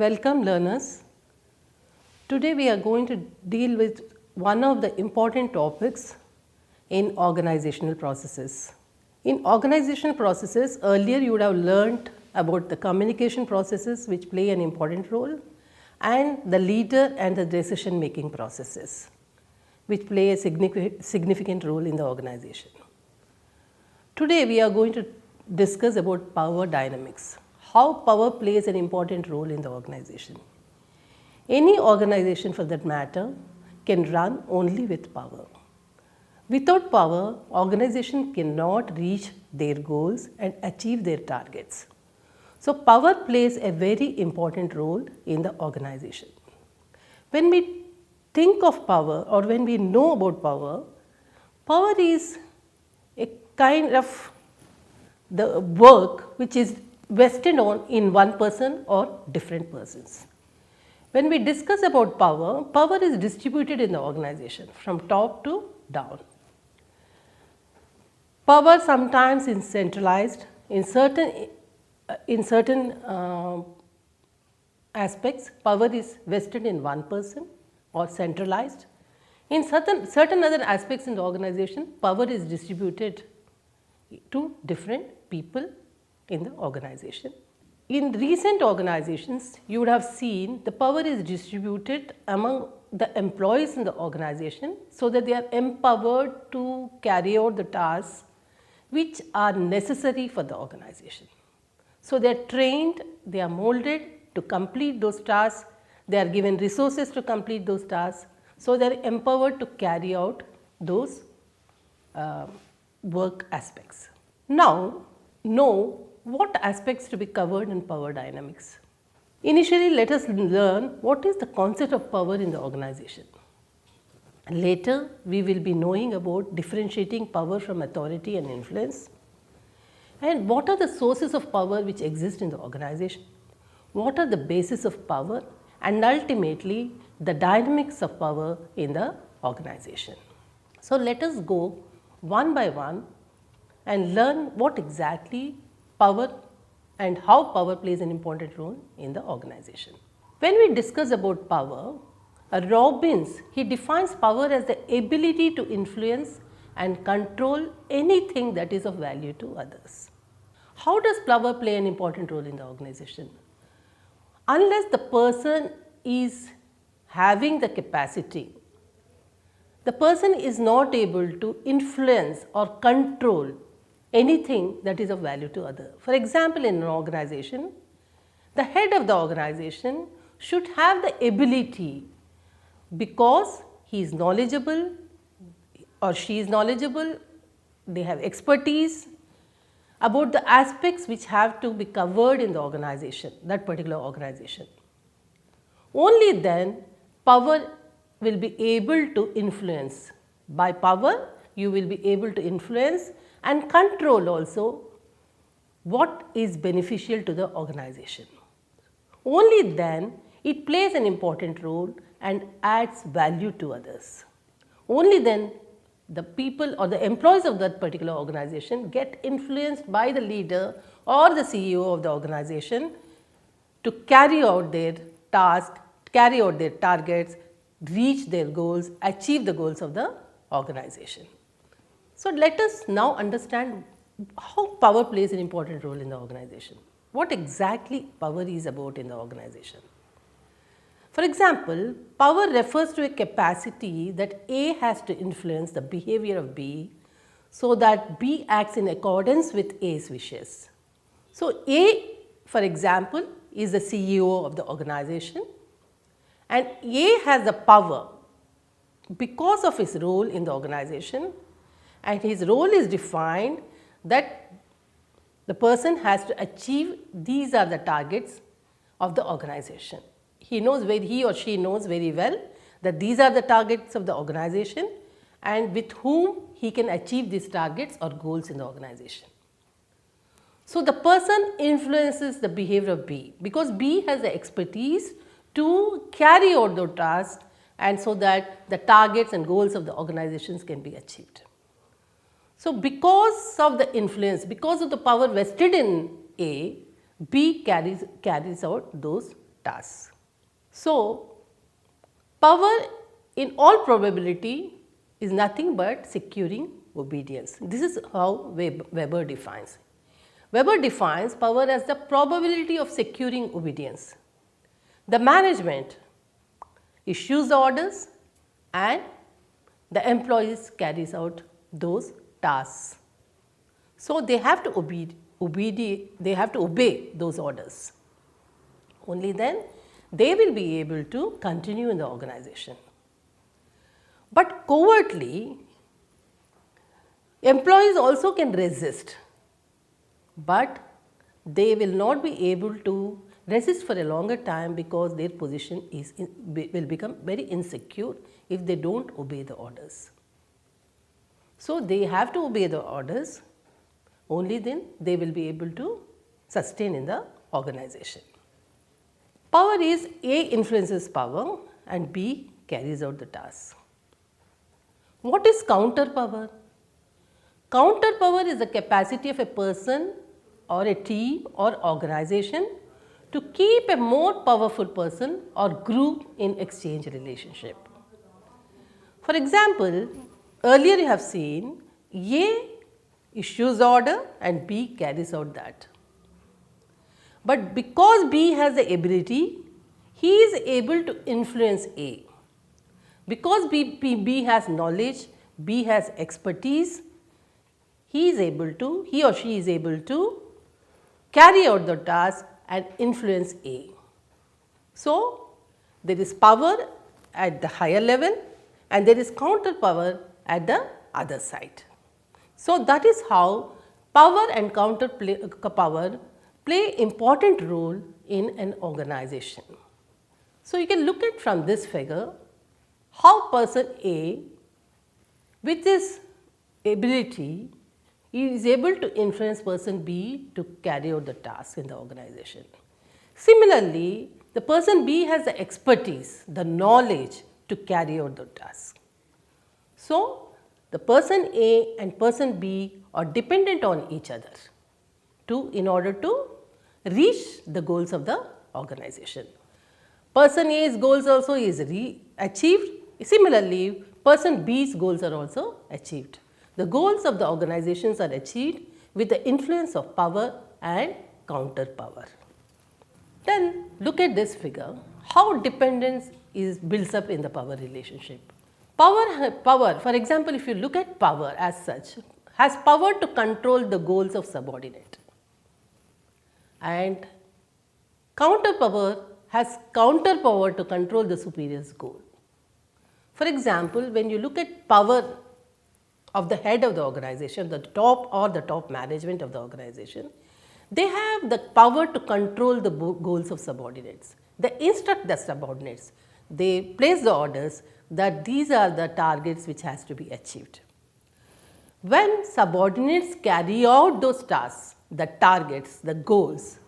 Welcome learners. Today we are going to deal with one of the important topics in organizational processes. In organizational processes, earlier you would have learnt about the communication processes which play an important role and the leader and the decision making processes which play a significant role in the organization. Today we are going to discuss about power dynamics, how power plays an important role in the organization. Any organization for that matter can run only with power. Without power, organization cannot reach their goals and achieve their targets. So power plays a very important role in the organization. When we think of power or when we know about power, power is a kind of the work which is vested on in one person or different persons. When we discuss about power, power is distributed in the organization from top to down. Power sometimes is centralized in certain aspects. Power is vested in one person or centralized. In certain other aspects in the organization, power is distributed to different people in the organization. In recent organizations, you would have seen the power is distributed among the employees in the organization so that they are empowered to carry out the tasks which are necessary for the organization. So they are trained, they are molded to complete those tasks, they are given resources to complete those tasks, so they are empowered to carry out those work aspects. Now, know what aspects to be covered in power dynamics. Initially, let us learn what is the concept of power in the organization. Later, we will be knowing about differentiating power from authority and influence, and what are the sources of power which exist in the organization, what are the bases of power, and ultimately the dynamics of power in the organization. So let us go one by one and learn what exactly power and how power plays an important role in the organization. When we discuss about power, Robbins, he defines power as the ability to influence and control anything that is of value to others. How does power play an important role in the organization? Unless the person is having the capacity, the person is not able to influence or control anything that is of value to others. For example, in an organization, the head of the organization should have the ability, because he is knowledgeable or she is knowledgeable, they have expertise about the aspects which have to be covered in the organization, that particular organization. Only then power will be able to influence. By power, you will be able to influence and control also what is beneficial to the organization. Only then it plays an important role and adds value to others. Only then the people or the employees of that particular organization get influenced by the leader or the CEO of the organization to carry out their task, carry out their targets, reach their goals, achieve the goals of the organization. So let us now understand how power plays an important role in the organization. What exactly power is about in the organization. For example, power refers to a capacity that A has to influence the behavior of B so that B acts in accordance with A's wishes. So A, for example, is the CEO of the organization, and A has the power because of his role in the organization, and his role is defined that the person has to achieve these are the targets of the organization. He or she knows very well that these are the targets of the organization and with whom he can achieve these targets or goals in the organization. So the person influences the behavior of B because B has the expertise to carry out the task and so that the targets and goals of the organizations can be achieved. So because of the influence, because of the power vested in A, B carries out those tasks. So, power in all probability is nothing but securing obedience. This is how Weber defines. Weber defines power as the probability of securing obedience. The management issues the orders and the employees carries out those tasks. So, they have to obey those orders. Only then they will be able to continue in the organization. But covertly, employees also can resist, but they will not be able to resist for a longer time because their position will become very insecure if they do not obey the orders. So, they have to obey the orders, only then they will be able to sustain in the organization. Power is A influences power and B carries out the task. What is counter power? Counter power is the capacity of a person or a team or organization to keep a more powerful person or group in exchange relationship. For example, earlier you have seen A issues the order and B carries out that. But because B has the ability, he is able to influence A. Because B has knowledge, B has expertise, he or she is able to carry out the task and influence A. So, there is power at the higher level and there is counter power at the other side. So, that is how power and counter power play important role in an organization. So, you can look at from this figure how person A with his ability is able to influence person B to carry out the task in the organization. Similarly, the person B has the expertise, the knowledge to carry out the task. So, the person A and person B are dependent on each other in order to reach the goals of the organization. Person A's goals also is achieved. Similarly, person B's goals are also achieved. The goals of the organizations are achieved with the influence of power and counter power. Then look at this figure, how dependence is built up in the power relationship. Power, for example, if you look at power as such, has power to control the goals of subordinate, and counter power has counter power to control the superior's goal. For example, when you look at power of the head of the organization, the top management of the organization, they have the power to control the goals of subordinates. They instruct the subordinates, they place the orders that these are the targets which has to be achieved. When subordinates carry out those tasks, the targets, the goals,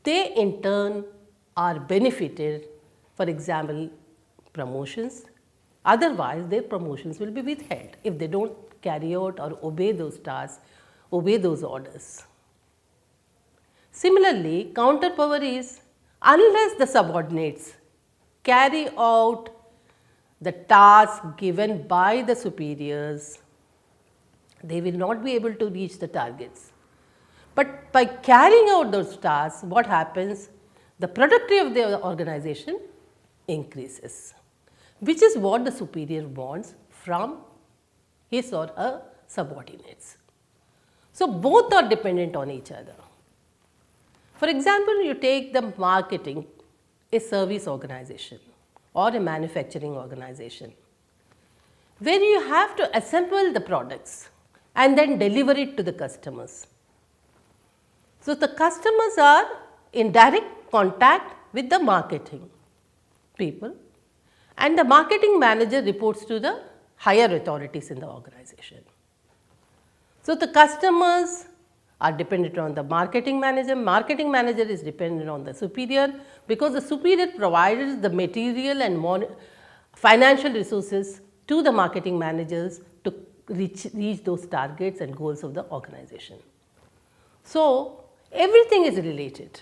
they in turn are benefited, for example, promotions. Otherwise, their promotions will be withheld if they do not carry out or obey those tasks, obey those orders. Similarly, counter power is unless the subordinates carry out the task given by the superiors, they will not be able to reach the targets. But by carrying out those tasks, what happens? The productivity of the organization increases, which is what the superior wants from his or her subordinates. So, both are dependent on each other. For example, you take the marketing, a service organization or a manufacturing organization, where you have to assemble the products and then deliver it to the customers. So, the customers are in direct contact with the marketing people, and the marketing manager reports to the higher authorities in the organization. So, the customers are dependent on the marketing manager is dependent on the superior, because the superior provides the material and financial resources to the marketing managers to reach those targets and goals of the organization. So, everything is related.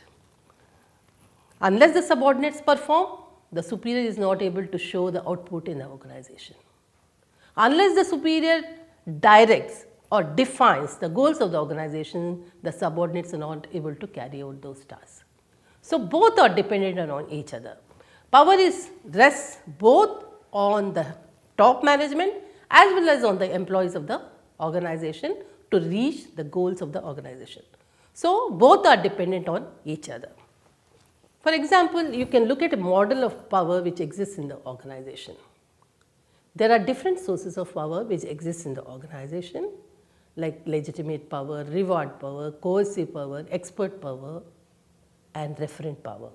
Unless the subordinates perform, the superior is not able to show the output in the organization. Unless the superior directs or defines the goals of the organization, the subordinates are not able to carry out those tasks. So, both are dependent on each other. Power rests both on the top management as well as on the employees of the organization to reach the goals of the organization. So, both are dependent on each other. For example, you can look at a model of power which exists in the organization. There are different sources of power which exist in the organization, like legitimate power, reward power, coercive power, expert power and referent power,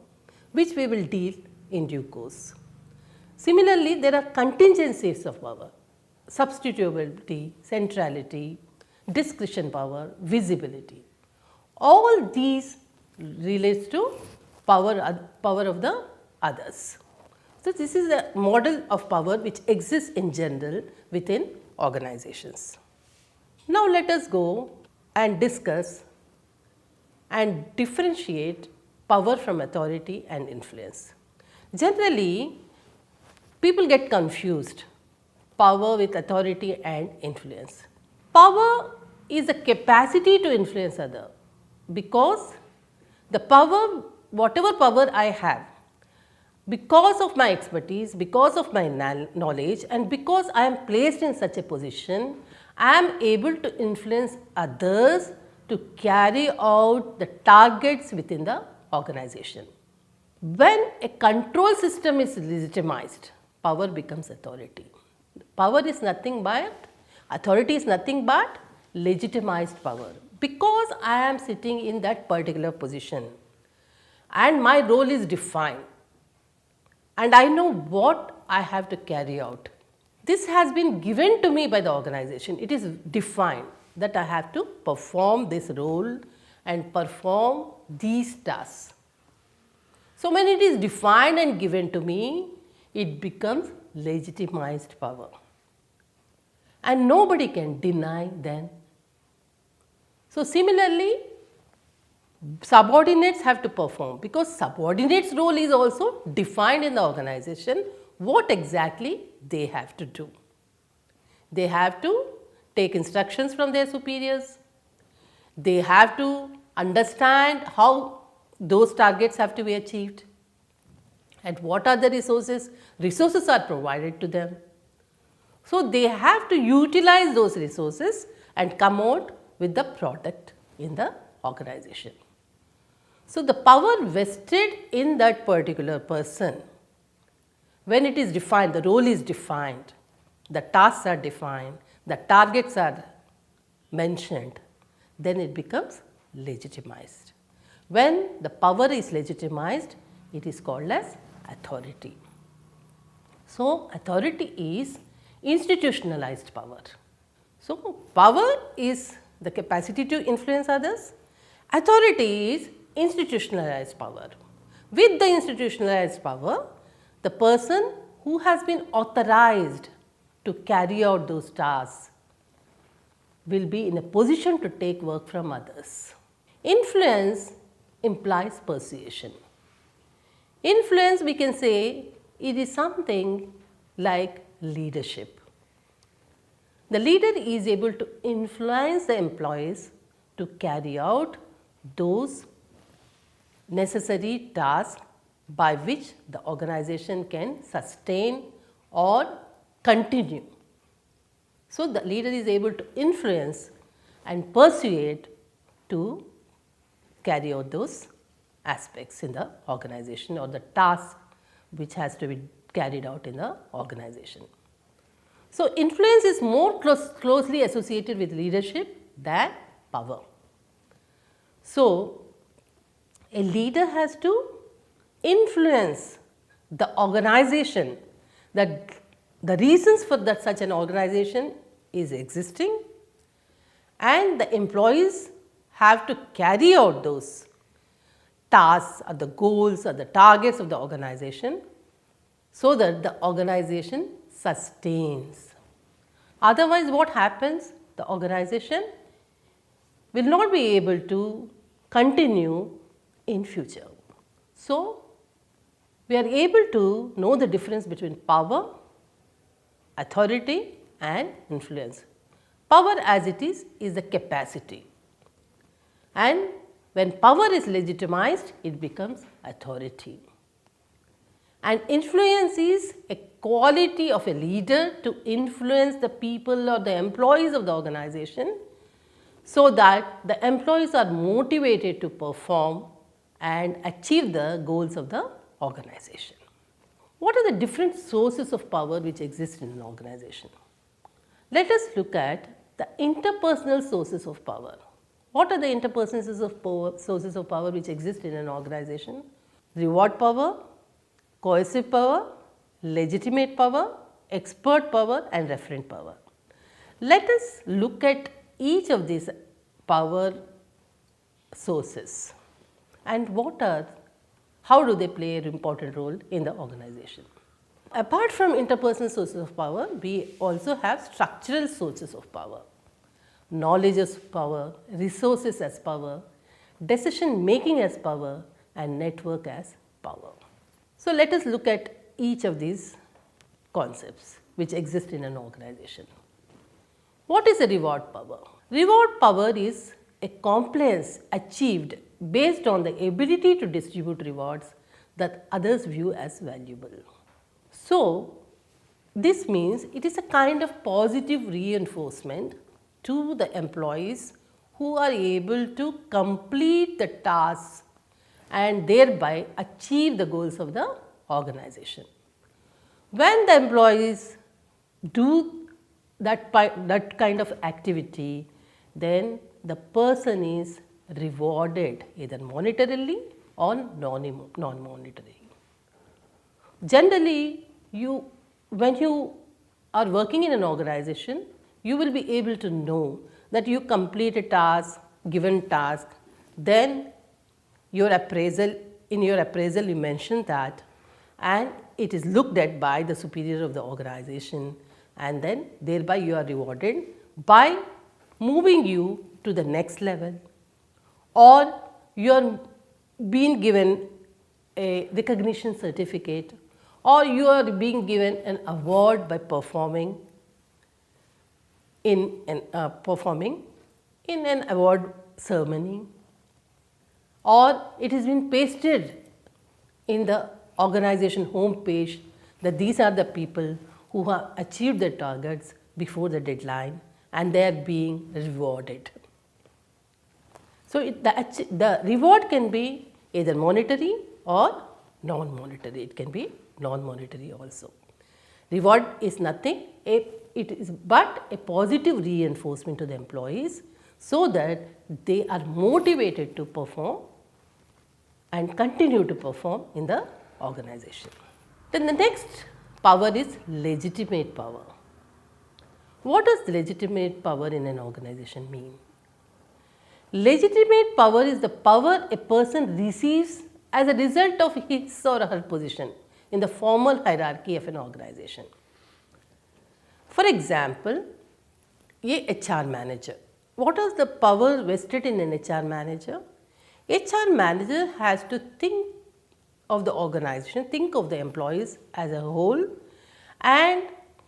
which we will deal in due course. Similarly, there are contingencies of power: substitutability, centrality, discretion power, visibility. All these relates to power of the others. So, this is a model of power which exists in general within organizations. Now, let us go and discuss and differentiate power from authority and influence. Generally, people get confused power with authority and influence. Power is the capacity to influence other, because the power, whatever power I have, because of my expertise, because of my knowledge and because I am placed in such a position, I am able to influence others to carry out the targets within the organization. When a control system is legitimized, power becomes authority. Power is nothing but, authority is nothing but legitimized power, because I am sitting in that particular position and my role is defined and I know what I have to carry out. This has been given to me by the organization. It is defined that I have to perform this role and perform these tasks. So, when it is defined and given to me, it becomes legitimized power and nobody can deny then. So, similarly, subordinates have to perform, because subordinates' role is also defined in the organization, what exactly they have to do. They have to take instructions from their superiors, they have to understand how those targets have to be achieved and what are the resources. Resources are provided to them. So, they have to utilize those resources and come out with the product in the organization. So, the power vested in that particular person, when it is defined, the role is defined, the tasks are defined, the targets are mentioned, then it becomes legitimized. When the power is legitimized, it is called as authority. So, authority is institutionalized power. So, power is the capacity to influence others, authority is institutionalized power. With the institutionalized power, the person who has been authorized to carry out those tasks will be in a position to take work from others. Influence implies persuasion. Influence, we can say, it is something like leadership. The leader is able to influence the employees to carry out those necessary tasks by which the organization can sustain or continue. So, the leader is able to influence and persuade to carry out those aspects in the organization or the task which has to be carried out in the organization. So, influence is more closely associated with leadership than power. So, a leader has to influence the organization, that the reasons for that such an organization is existing and the employees have to carry out those tasks or the goals or the targets of the organization so that the organization sustains. Otherwise, what happens? The organization will not be able to continue in future. So, we are able to know the difference between power, authority and influence. Power as it is the capacity, and when power is legitimized, it becomes authority. And influence is a quality of a leader to influence the people or the employees of the organization, so that the employees are motivated to perform and achieve the goals of the organization. What are the different sources of power which exist in an organization? Let us look at the interpersonal sources of power. What are the interpersonal sources of power which exist in an organization? Reward power, coercive power, legitimate power, expert power and referent power. Let us look at each of these power sources and how do they play an important role in the organization. Apart from interpersonal sources of power, we also have structural sources of power. Knowledge as power, resources as power, decision making as power and network as power. So, let us look at each of these concepts which exist in an organization. What is a reward power? Reward power is a compliance achieved based on the ability to distribute rewards that others view as valuable. So, this means it is a kind of positive reinforcement to the employees who are able to complete the tasks and thereby achieve the goals of the organization. When the employees do that kind of activity, then the person is rewarded either monetarily or non-monetarily. Generally, when you are working in an organization, you will be able to know that you complete a task, given task, then in your appraisal you mention that, and it is looked at by the superior of the organization, and then thereby you are rewarded by moving you to the next level, or you are being given a recognition certificate, or you are being given an award by performing in an award ceremony, or it has been pasted in the organization home page that these are the people who have achieved their targets before the deadline and they are being rewarded. So, the reward can be either monetary or non-monetary. It can be non-monetary also. Reward is nothing, it is but a positive reinforcement to the employees, so that they are motivated to perform and continue to perform in the organization. Then the next power is legitimate power. What does legitimate power in an organization mean? Legitimate power is the power a person receives as a result of his or her position in the formal hierarchy of an organization. For example, a HR manager. What is the power vested in an HR manager? HR manager has to think of the organization, think of the employees as a whole, and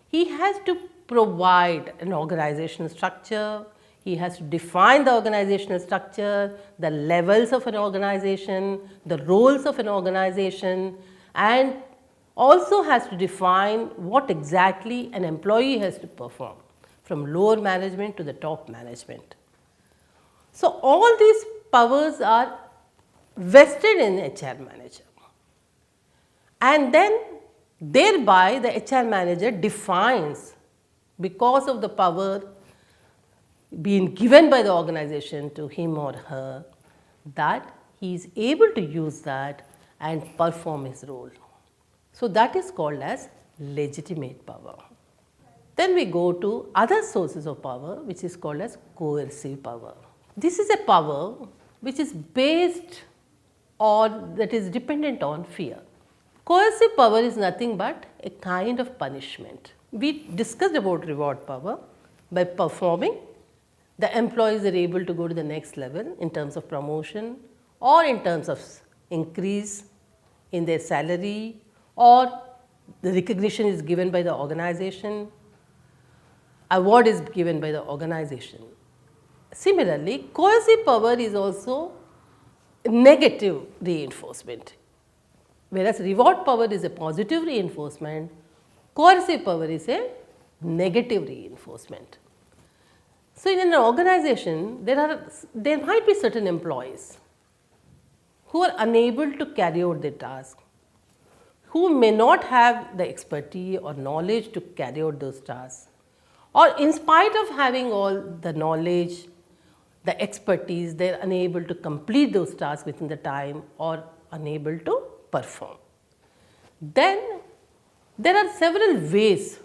he has to provide an organizational structure, he has to define the organizational structure, the levels of an organization, the roles of an organization, and also has to define what exactly an employee has to perform from lower management to the top management. So, all these powers are vested in HR manager, and then thereby the HR manager defines, because of the power being given by the organization to him or her, that he is able to use that and perform his role. So, that is called as legitimate power. Then we go to other sources of power, which is called as coercive power. This is a power which is based or that is dependent on fear. Coercive power is nothing but a kind of punishment. We discussed about reward power. By performing, the employees are able to go to the next level in terms of promotion or in terms of increase in their salary, or the recognition is given by the organization, award is given by the organization. Similarly, coercive power is also negative reinforcement. Whereas reward power is a positive reinforcement, coercive power is a negative reinforcement. So, in an organization, there might be certain employees who are unable to carry out their task, who may not have the expertise or knowledge to carry out those tasks, or in spite of having all the knowledge, the expertise, they are unable to complete those tasks within the time or unable to perform. Then there are several ways,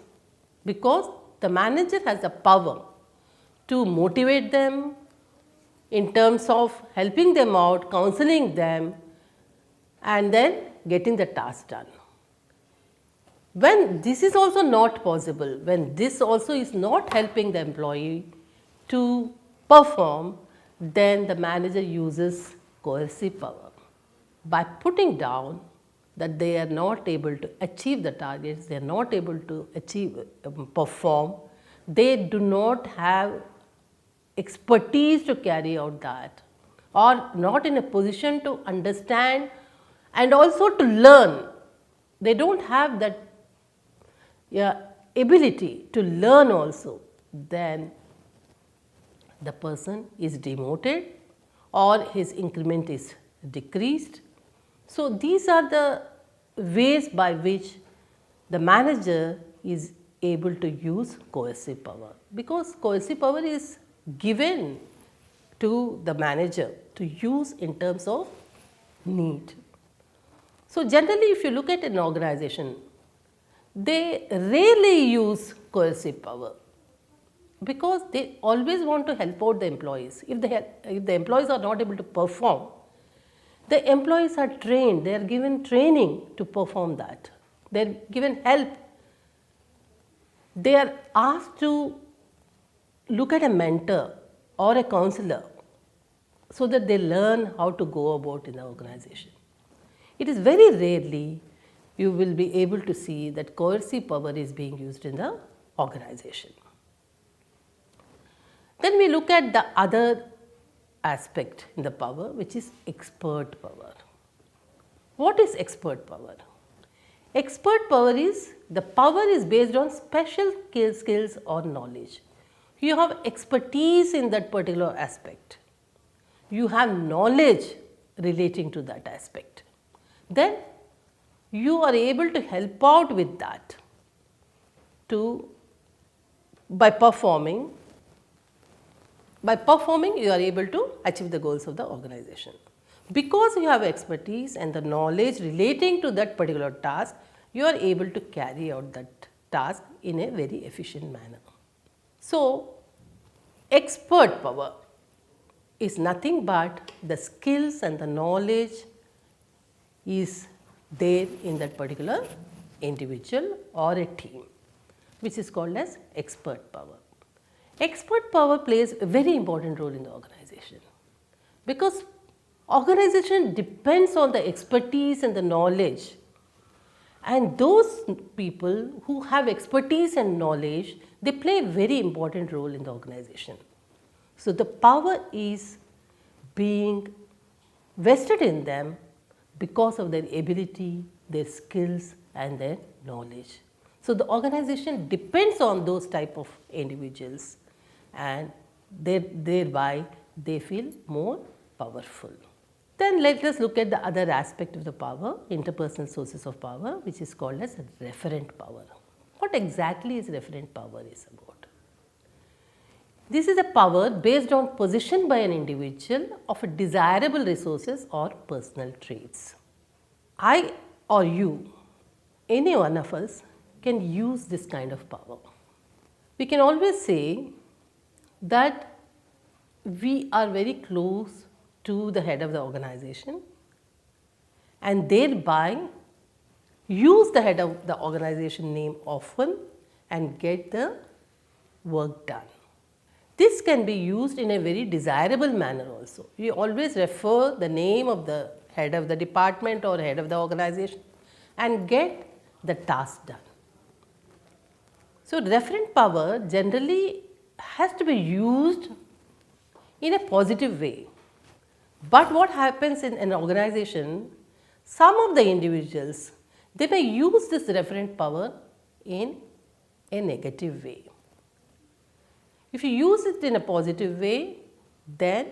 because the manager has the power to motivate them in terms of helping them out, counseling them, and then getting the task done. When this is also not possible, when this also is not helping the employee to perform, then the manager uses coercive power by putting down that they are not able to achieve the targets, they are not able to perform, they do not have expertise to carry out that, or not in a position to understand and also to learn. They do not have that ability to learn also. Then the person is demoted or his increment is decreased. So, these are the ways by which the manager is able to use coercive power, because coercive power is given to the manager to use in terms of need. So, generally if you look at an organization, they rarely use coercive power, because they always want to help out the employees. If the employees are not able to perform, the employees are trained, they are given training to perform that, they are given help, they are asked to look at a mentor or a counselor so that they learn how to go about in the organization. It is very rarely you will be able to see that coercive power is being used in the organization. Then we look at the other aspect in the power, which is expert power. What is expert power? Expert power is, the power is based on special skills or knowledge. You have expertise in that particular aspect, you have knowledge relating to that aspect, then you are able to help out with that by performing you are able to achieve the goals of the organization. Because you have expertise and the knowledge relating to that particular task, you are able to carry out that task in a very efficient manner. So, expert power is nothing but the skills and the knowledge is there in that particular individual or a team, which is called as expert power. Expert power plays a very important role in the organization, because organization depends on the expertise and the knowledge, and those people who have expertise and knowledge, they play a very important role in the organization. So, the power is being vested in them because of their ability, their skills and their knowledge. So, the organization depends on those type of individuals, and thereby they feel more powerful. Then let us look at the other aspect of the power, interpersonal sources of power, which is called as referent power. What exactly is referent power is about? This is a power based on possession by an individual of a desirable resources or personal traits. I or you, any one of us can use this kind of power. We can always say that we are very close to the head of the organization and thereby use the head of the organization name often and get the work done. This can be used in a very desirable manner also. We always refer the name of the head of the department or head of the organization, and get the task done. So, referent power generally has to be used in a positive way. But what happens in an organization, some of the individuals, they may use this referent power in a negative way. If you use it in a positive way, then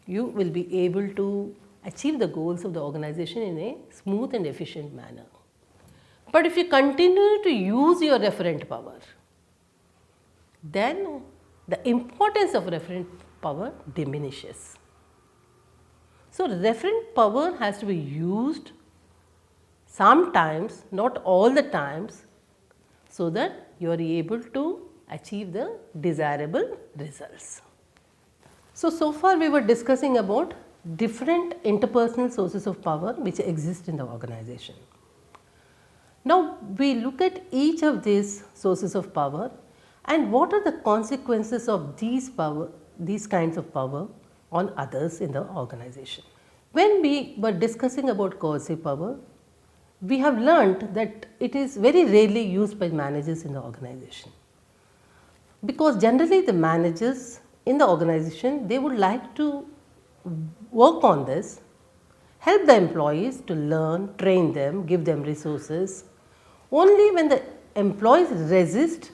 you will be able to achieve the goals of the organization in a smooth and efficient manner. But if you continue to use your referent power, then the importance of referent power diminishes. So, referent power has to be used sometimes, not all the times, so that you are able to achieve the desirable results. So far we were discussing about different interpersonal sources of power which exist in the organization. Now, we look at each of these sources of power and what are the consequences of these kinds of power on others in the organization. When we were discussing about coercive power, we have learnt that it is very rarely used by managers in the organization, because generally the managers in the organization, they would like to work on this, help the employees to learn, train them, give them resources. Only when the employees resist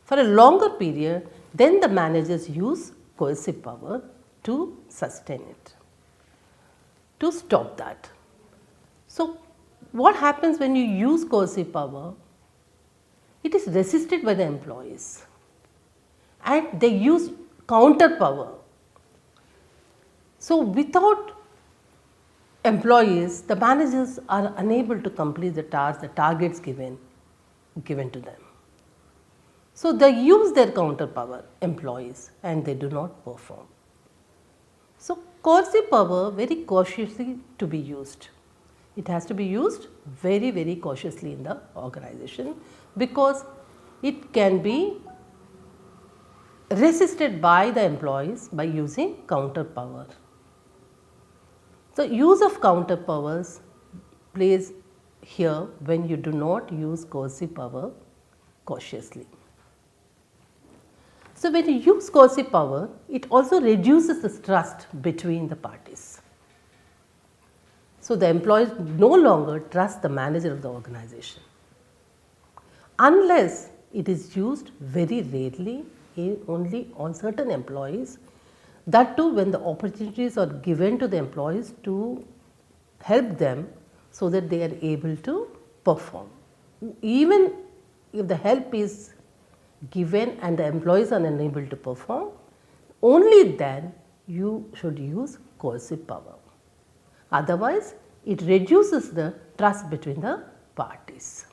for a longer period, then the managers use coercive power to sustain it, to stop that. So, what happens when you use coercive power? It is resisted by the employees and they use counter power. So, without employees, the managers are unable to complete the tasks, the targets given to them. So, they use their counter power, employees, and they do not perform. So, coercive power very cautiously to be used. It has to be used very, very cautiously in the organization, because it can be resisted by the employees by using counter power. So, use of counter powers plays here when you do not use coercive power cautiously. So, when you use coercive power, it also reduces the trust between the parties. So, the employees no longer trust the manager of the organization, unless it is used very rarely only on certain employees, that too when the opportunities are given to the employees to help them so that they are able to perform. Even if the help is given and the employees are unable to perform, only then you should use coercive power. Otherwise, it reduces the trust between the parties.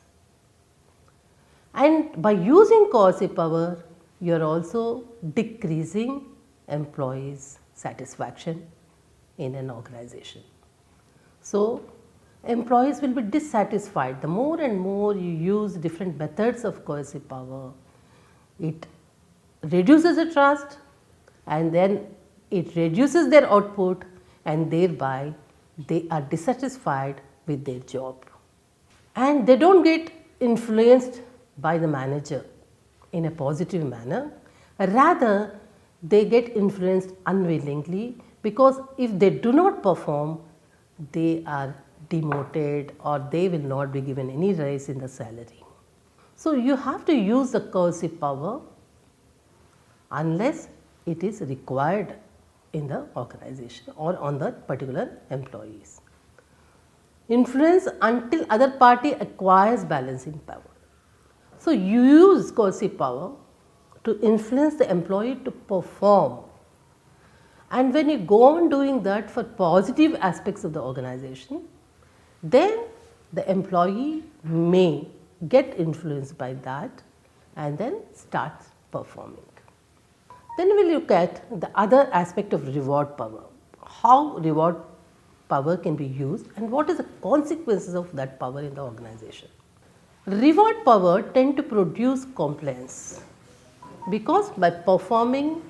And by using coercive power, you are also decreasing employees' satisfaction in an organization. So, employees will be dissatisfied. The more and more you use different methods of coercive power, it reduces the trust and then it reduces their output, and thereby they are dissatisfied with their job. And they do not get influenced by the manager in a positive manner, rather they get influenced unwillingly, because if they do not perform, they are demoted or they will not be given any rise in the salary. So, you have to use the coercive power unless it is required in the organization or on the particular employees. Influence until other party acquires balancing power. So, you use coercive power to influence the employee to perform, and when you go on doing that for positive aspects of the organization, then the employee may get influenced by that and then starts performing. Then we will look at the other aspect of reward power, how reward power can be used and what is the consequences of that power in the organization. Reward power tend to produce compliance, because by performing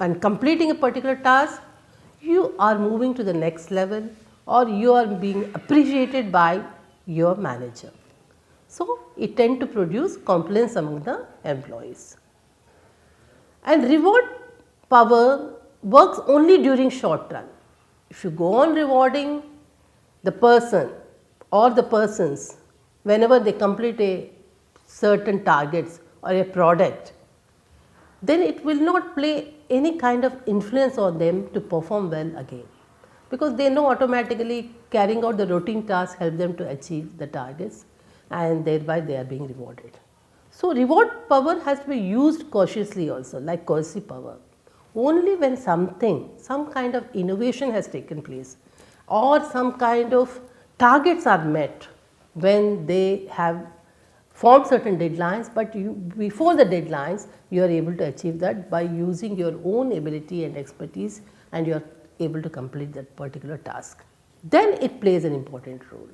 and completing a particular task, you are moving to the next level or you are being appreciated by your manager. So, it tends to produce compliance among the employees. And reward power works only during short run. If you go on rewarding the person or the persons whenever they complete a certain targets or a product, then it will not play any kind of influence on them to perform well again, because they know automatically carrying out the routine tasks help them to achieve the targets, and thereby they are being rewarded. So, reward power has to be used cautiously also, like coercive power, only when some kind of innovation has taken place or some kind of targets are met, when they have formed certain deadlines, but before the deadlines you are able to achieve that by using your own ability and expertise, and you are able to complete that particular task. Then it plays an important role.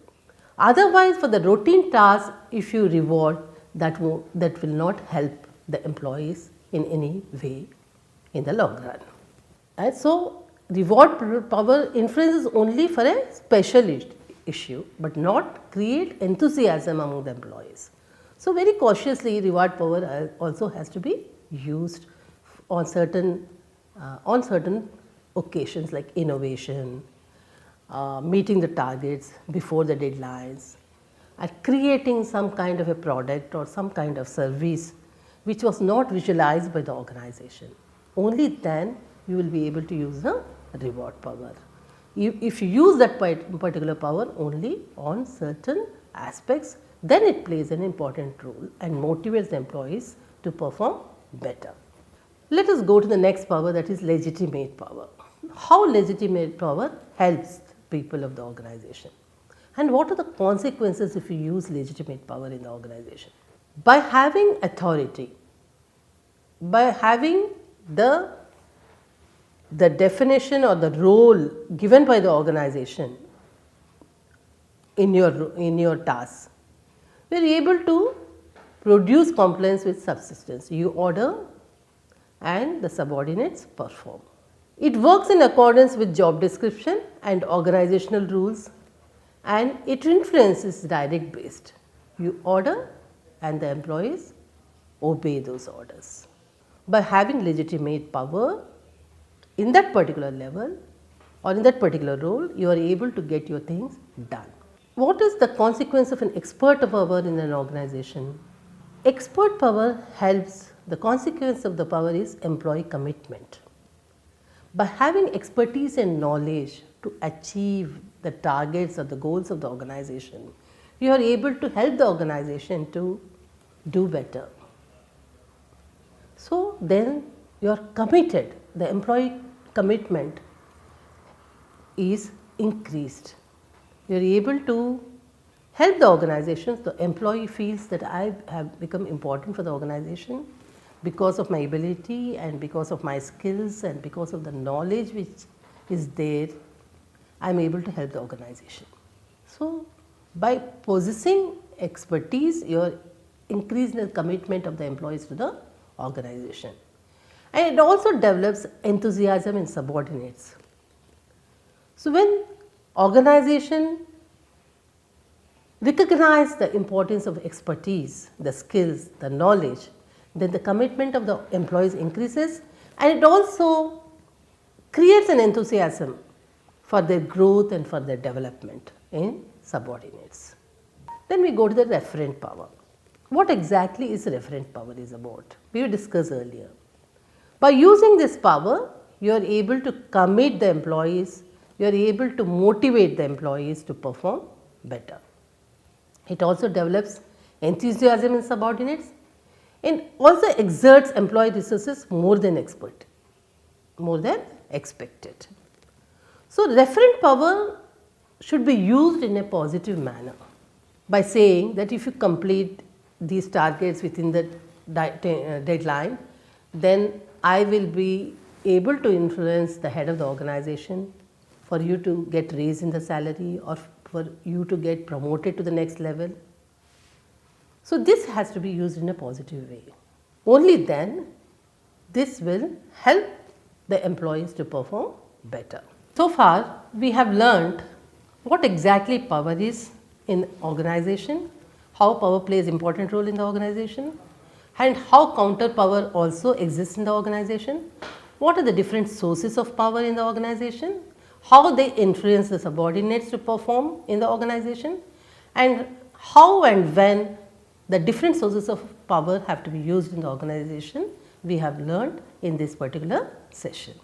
Otherwise, for the routine task, if you reward, that will not help the employees in any way in the long run. And so, reward power influences only for a special issue, but not create enthusiasm among the employees. So, very cautiously reward power also has to be used on certain occasions like innovation, meeting the targets before the deadlines, and creating some kind of a product or some kind of service which was not visualized by the organization. Only then you will be able to use the reward power. If you use that particular power only on certain aspects, then it plays an important role and motivates the employees to perform better. Let us go to the next power, that is legitimate power. How legitimate power helps people of the organization, and what are the consequences if you use legitimate power in the organization? By having authority, by having the definition or the role given by the organization in your tasks, we are able to produce compliance with subsistence. You order and the subordinates perform. It works in accordance with job description and organizational rules, and it influences direct based. You order and the employees obey those orders. By having legitimate power in that particular level or in that particular role, you are able to get your things done. What is the consequence of an expert power in an organization? Expert power helps. The consequence of the power is employee commitment. By having expertise and knowledge to achieve the targets or the goals of the organization, you are able to help the organization to do better. So, then you are committed, the employee commitment is increased. You are able to help the organization, the employee feels that I have become important for the organization because of my ability and because of my skills and because of the knowledge which is there, I am able to help the organization. So, by possessing expertise, you are increasing the commitment of the employees to the organization. And it also develops enthusiasm in subordinates. So, when organization recognize the importance of expertise, the skills, the knowledge, then the commitment of the employees increases, and it also creates an enthusiasm for their growth and for their development in subordinates. Then we go to the referent power. What exactly is referent power is about? We discussed earlier. By using this power, you are able to commit the employees, you are able to motivate the employees to perform better. It also develops enthusiasm in subordinates and also exerts employee resources more than expected. So, referent power should be used in a positive manner by saying that if you complete these targets within the deadline, then I will be able to influence the head of the organization for you to get raise in the salary or for you to get promoted to the next level. So, this has to be used in a positive way. Only then this will help the employees to perform better. So far we have learned what exactly power is in organization, how power plays important role in the organization, and how counter power also exists in the organization, what are the different sources of power in the organization, how they influence the subordinates to perform in the organization, and how and when the different sources of power have to be used in the organization we have learned in this particular session.